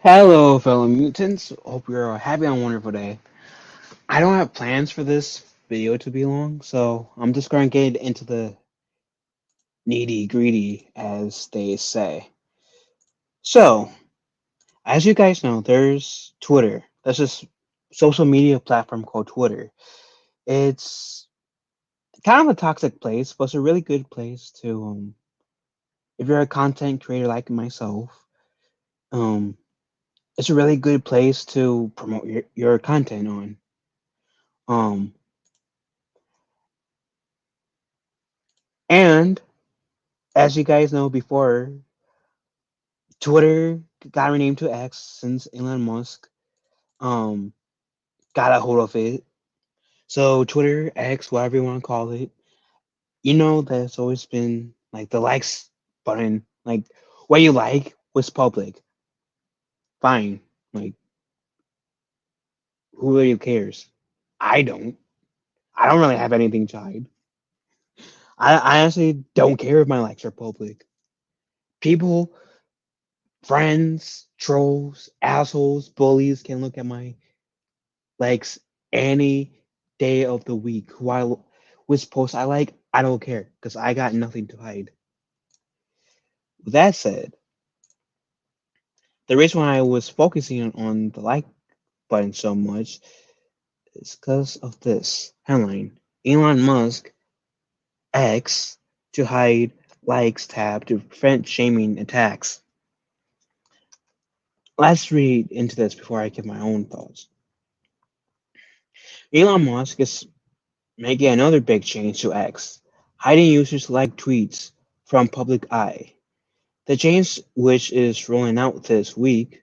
Hello, fellow mutants. Hope you're having a wonderful day. I don't have plans for this video to be long, so I'm just going to get into the needy greedy, as they say. So, as you guys know, there's Twitter. That's this social media platform called Twitter. It's kind of a toxic place, but it's a really good place to, if you're a content creator like myself, um, it's a really good place to promote your content on. Um, and as you guys know before, Twitter got renamed to X since Elon Musk um got a hold of it. So Twitter, X, whatever you want to call it, that's always been like the likes button, like what you like was public. Fine. Like who really cares? I don't. I don't really have anything to hide. I honestly don't care if my likes are public. People, friends, trolls, assholes, bullies can look at my likes any day of the week. Which post I like, I don't care because I got nothing to hide. With that said, the reason why I was focusing on the like button so much is because of this headline: Elon Musk X to hide likes tab to prevent shaming attacks. Let's read into this before I give my own thoughts. Elon Musk is making another big change to X, hiding users like tweets from public eye. The change, which is rolling out this week,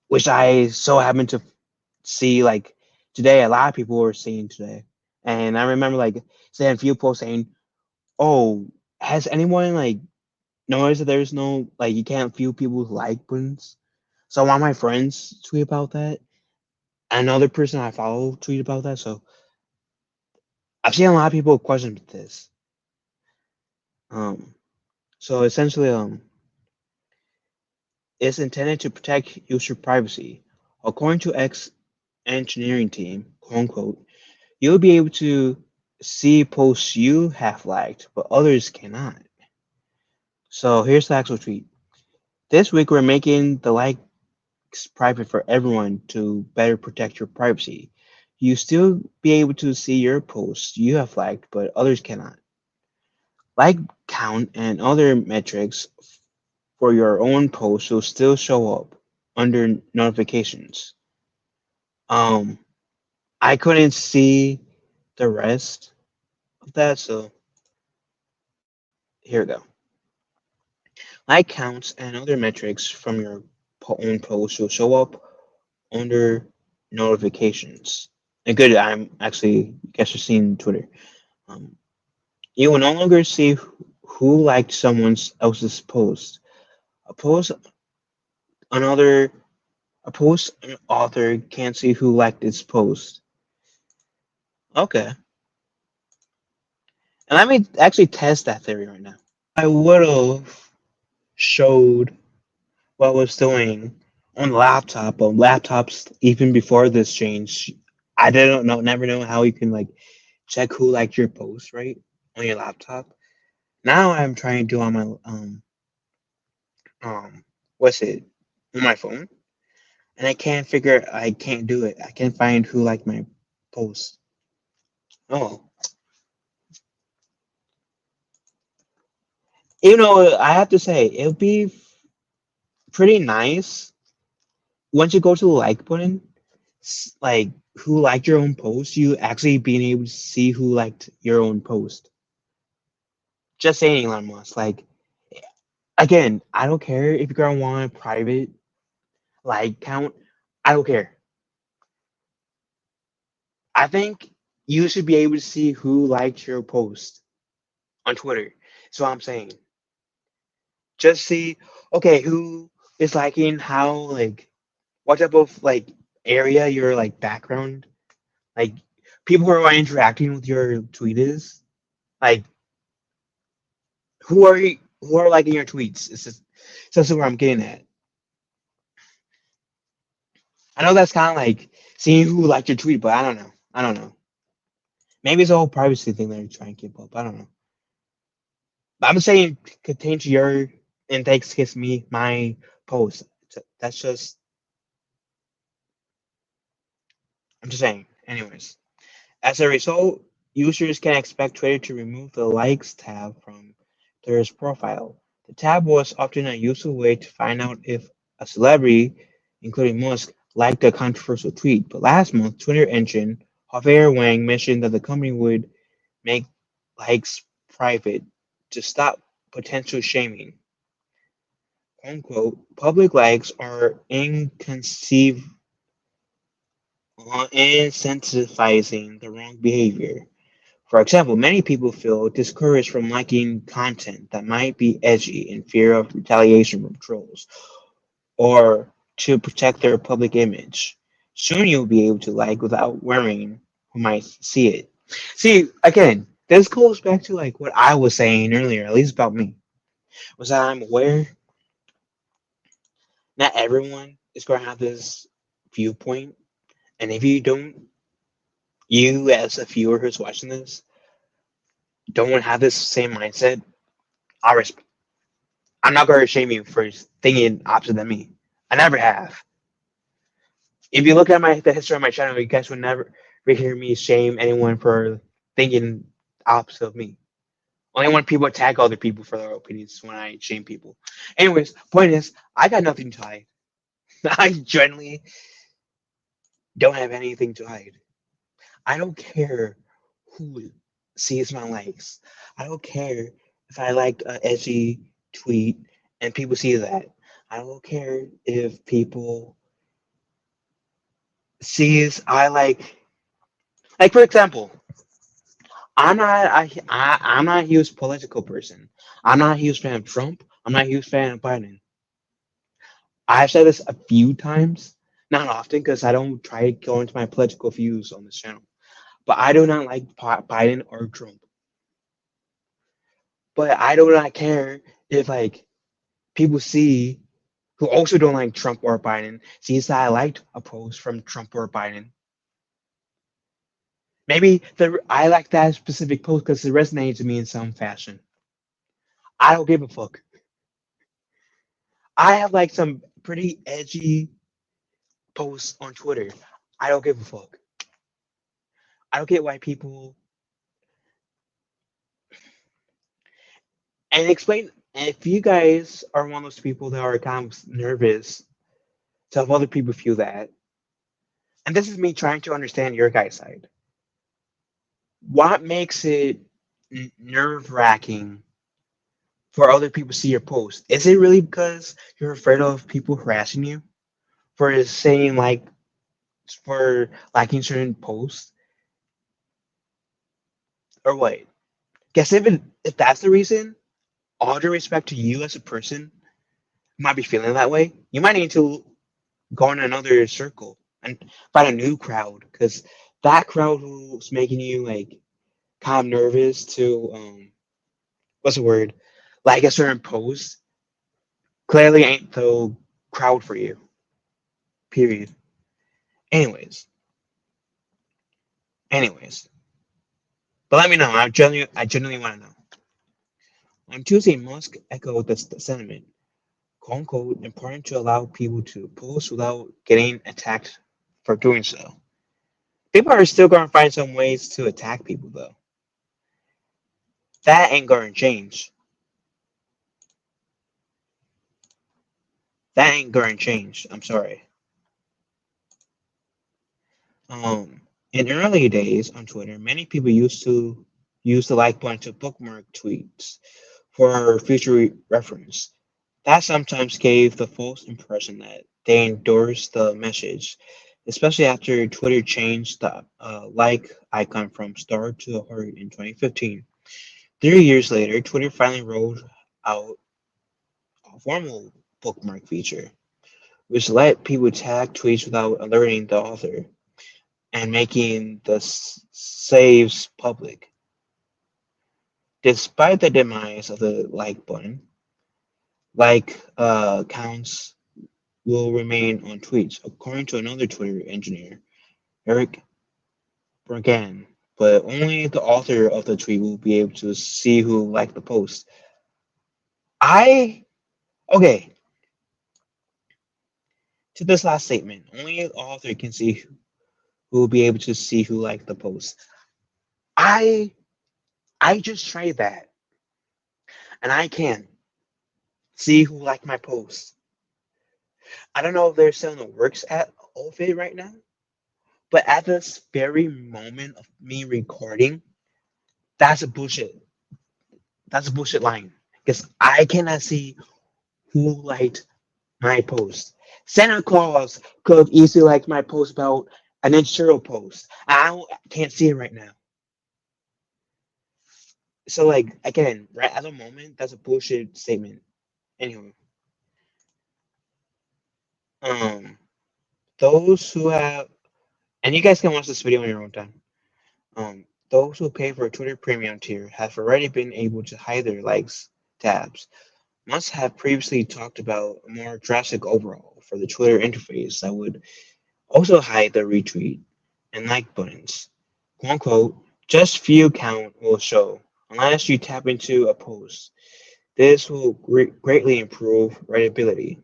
which I so happen to see like today, a lot of people were seeing today. And I remember like seeing a few posts saying, "Oh, has anyone like noticed that there's no like you can't view people's like buttons?" So one of my friends tweet about that. Another person I follow tweet about that. So I've seen a lot of people question this. Um, so essentially, it's intended to protect user privacy. According to X engineering team, quote unquote, you'll be able to see posts you have liked, but others cannot. So here's the actual tweet. This week we're making the likes private for everyone to better protect your privacy. You still be able to see your posts you have liked, but others cannot. Like count and other metrics for your own posts will still show up under notifications. Um, I couldn't see the rest of that, so here we go. Like counts and other metrics from your own post will show up under notifications. And good, I'm actually, you guys are seeing Twitter. Um, you will no longer see who liked someone else's post. A post, another, a post, an author can't see who liked its post. Okay. And let me actually test that theory right now. I would have showed what I was doing on the laptop, on laptops even before this change. I didn't know, never know how you can like check who liked your post, right? On your laptop. Now I'm trying to do on my um what's it on my phone, and I can't do it. I can't find who liked my post. Oh, I have to say it would be pretty nice once you go to the like button, like who liked your own post, you actually being able to see who liked your own post. Just saying, Elon Musk. Like again, I don't care if you're gonna want a private like count. I don't care. I think you should be able to see who liked your post on Twitter. That's what I'm saying. Just see, okay, who is liking how like what type of like area your like background, like people who are interacting with your tweet is. Like who are liking your tweets? It's just that's where I'm getting at. I know that's kind of like seeing who liked your tweet, but I don't know. I don't know. Maybe it's a whole privacy thing they're trying to keep up. I don't know. But I'm saying continue to your and thanks kiss me my post. That's just I'm just saying. Anyways, as a result, users can expect Twitter to remove the likes tab from Twitter's profile. The tab was often a useful way to find out if a celebrity, including Musk, liked a controversial tweet. But last month, Twitter engine Javier Wang mentioned that the company would make likes private to stop potential shaming. Unquote, public likes are incentivizing the wrong behavior. For example, many people feel discouraged from liking content that might be edgy in fear of retaliation from trolls or to protect their public image. Soon you'll be able to like without worrying who might see it. See, again, this goes back to like what I was saying earlier, at least about me, was that I'm aware not everyone is going to have this viewpoint. And if you don't, you as a viewer who's watching this, don't have this same mindset, I respect. I'm not going to shame you for thinking opposite than me. I never have. If you look at the history of my channel, you guys would never hear me shame anyone for thinking opposite of me. Only when people attack other people for their opinions when I shame people. Anyways, point is, I got nothing to hide. I generally don't have anything to hide. I don't care who sees my likes. I don't care if I liked an edgy tweet and people see that. I don't care if people sees I like for example, I'm not a huge political person. I'm not a huge fan of Trump. I'm not a huge fan of Biden. I've said this a few times, not often because I don't try to go into my political views on this channel. But I do not like Biden or Trump. But I do not care if like people see who also don't like Trump or Biden sees that I liked a post from Trump or Biden. Maybe I like that specific post because it resonated to me in some fashion. I don't give a fuck. I have like some pretty edgy posts on Twitter. I don't give a fuck. I don't get why people and explain if you guys are one of those people that are kind of nervous to have other people feel that. And this is me trying to understand your guys' side. What makes it nerve wracking for other people to see your post? Is it really because you're afraid of people harassing you for saying like for liking certain posts or what? Guess if that's the reason, all due respect to you as a person, you might be feeling that way. You might need to go in another circle and find a new crowd because that crowd who's making you like kind of nervous to what's the word like a certain post clearly ain't the crowd for you. Period. Anyways, anyways, but let me know. I genuinely want to know. On Tuesday, Musk echoed the sentiment, quote unquote, important to allow people to post without getting attacked for doing so. People are still going to find some ways to attack people, though. That ain't going to change. That ain't going to change. I'm sorry. Um, in early days on Twitter, many people used to use the like button to bookmark tweets for future reference. That sometimes gave the false impression that they endorsed the message, especially after Twitter changed the like icon from star to a heart in 2015. 3 years later, Twitter finally rolled out a formal bookmark feature, which let people tag tweets without alerting the author and making the saves public. Despite the demise of the like button, like counts will remain on tweets, according to another Twitter engineer, Eric Bergan. But only the author of the tweet will be able to see who liked the post. I okay to this last statement. Only the author can see who will be able to see who liked the post. I I just tried that, and I can't see who liked my post. I don't know if they're still in the works of it right now, but at this very moment of me recording, that's a bullshit. That's a bullshit line because I cannot see who liked my post. Santa Claus could have easily liked my post about an Ninja post. Can't see it right now. So like again, right at the moment, that's a bullshit statement. Anyway, um, those who have, and you guys can watch this video on your own time. Those who pay for a Twitter Premium tier have already been able to hide their likes tabs. Must have previously talked about a more drastic overhaul for the Twitter interface that would also hide the retweet and like buttons. Quote unquote, just view count will show unless you tap into a post. This will greatly improve readability.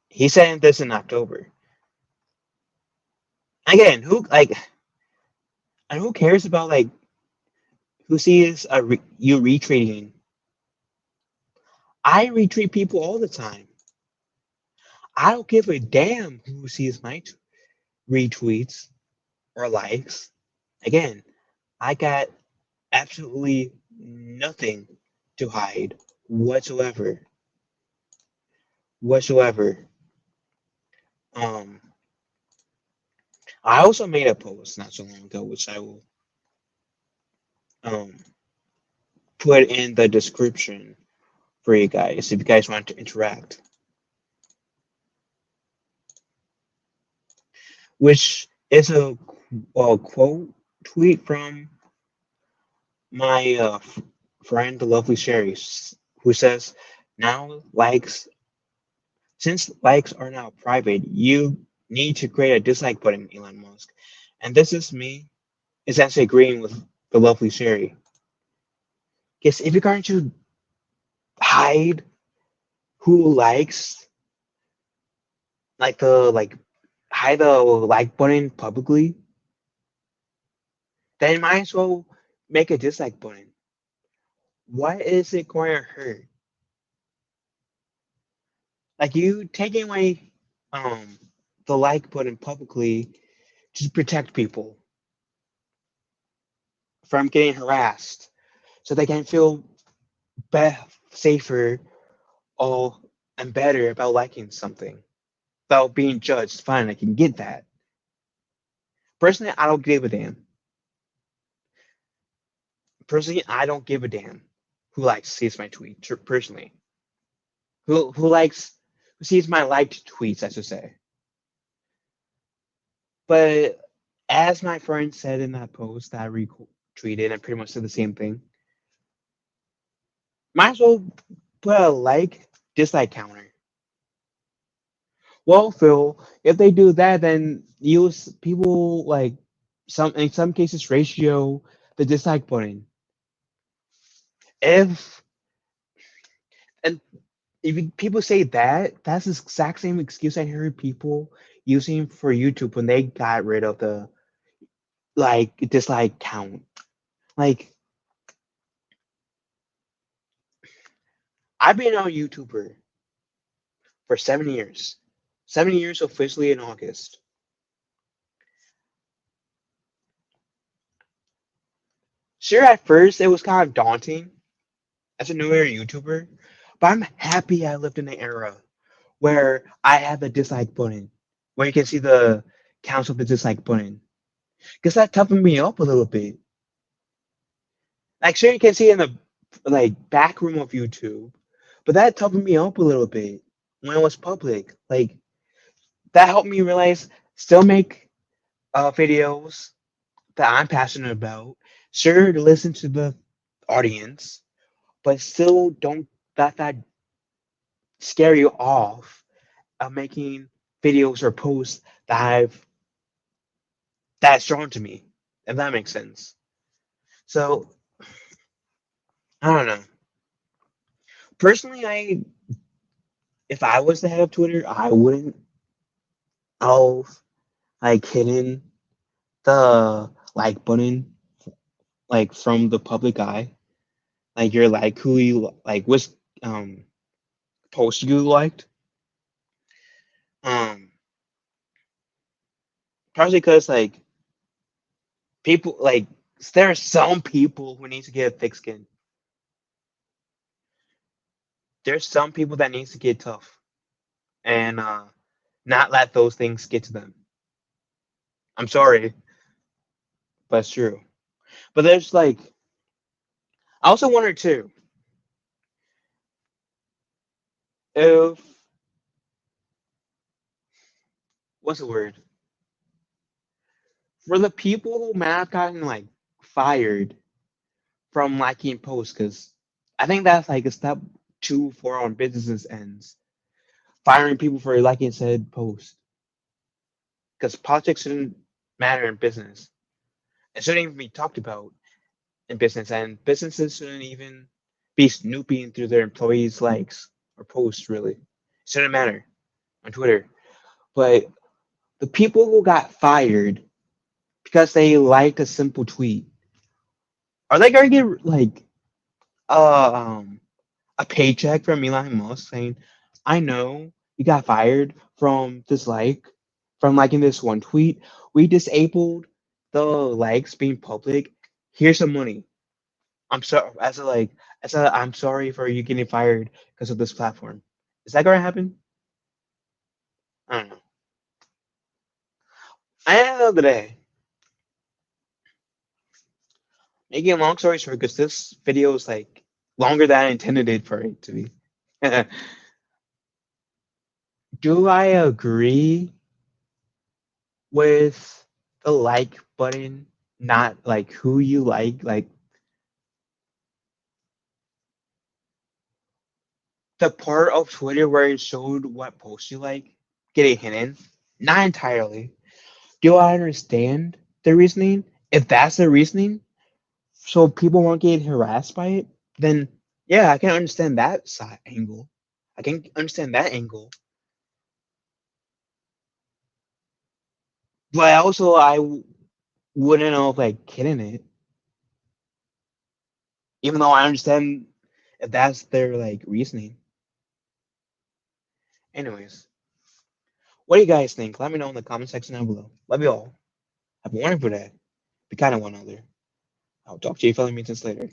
He said this in October. Again, who cares about like who sees you retweeting? I retweet people all the time. I don't give a damn who sees my retweets or likes. Again, I got absolutely nothing to hide whatsoever. Whatsoever. Um, I also made a post not so long ago, which I will um put in the description for you guys if you guys want to interact. Which is a quote tweet from my friend, the lovely Sherry, who says, "Now likes since likes are now private, you need to create a dislike button, Elon Musk." And this is me essentially agreeing with the lovely Sherry. Because if you're going to hide who likes, like hide the like button publicly, then you might as well make a dislike button. What is it going to hurt? Like you taking away um the like button publicly to protect people from getting harassed, so they can feel safer or and better about liking something without being judged. Fine, I can get that. Personally, I don't give a damn. Personally, I don't give a damn who likes sees my tweet. Personally, who sees my liked tweets, I should say. But as my friend said in that post that I retweeted, I pretty much said the same thing. Might as well put a like dislike counter. Well, Phil, if they do that, then use people like some in some cases ratio the dislike button. If and people say that, that's the exact same excuse I heard people using for YouTube when they got rid of the like dislike count. Like I've been a YouTuber for 7 years. 7 years officially in August. Sure, at first it was kind of daunting as a newer YouTuber, but I'm happy I lived in an era where I had the dislike button, where you can see the counts of the dislike button, because that toughened me up a little bit. Like, sure, you can see in the like back room of YouTube, but that toughened me up a little bit when it was public. Like, that helped me realize still make videos that I'm passionate about. Sure, to listen to the audience, but still don't that scare you off of making videos or posts that's drawn to me, if that makes sense. So I don't know. Personally, I if I was the head of Twitter, I wouldn't have like hidden the like button like from the public eye. Like you're like who you like which um post you liked. Um Partially because like people like there are some people who need to get thick skin. There's some people that needs to get tough and not let those things get to them. I'm sorry, but it's true. But there's like I also wonder too if what's the word for the people who might have gotten like fired from liking posts because I think that's like a step too far on businesses ends firing people for liking said post because politics shouldn't matter in business. It shouldn't even be talked about in business, and businesses shouldn't even be snooping through their employees' likes or posts. Really, it shouldn't matter on Twitter. But the people who got fired because they liked a simple tweet, are they gonna get like uh, um, a paycheck from Elon Musk saying, "I know you got fired from this from liking this one tweet. We disabled the likes being public. Here's some money." I'm sorry, I'm sorry for you getting fired because of this platform. Is that gonna happen? I don't know. I don't know today. Making a long story short, because this video is like longer than I intended it for it to be. Do I agree with the like button? Not like who you like the part of Twitter where it showed what posts you like getting hidden. Not entirely. Do I understand the reasoning? If that's the reasoning, so people won't get harassed by it, then yeah, I can understand that side angle. I can understand that angle. But also, wouldn't know if like kidding it, even though I understand if that's their like reasoning. Anyways, what do you guys think? Let me know in the comment section down below. Love you all. Have a wonderful day. Be kind to one another. I'll talk to you fellow mutants later.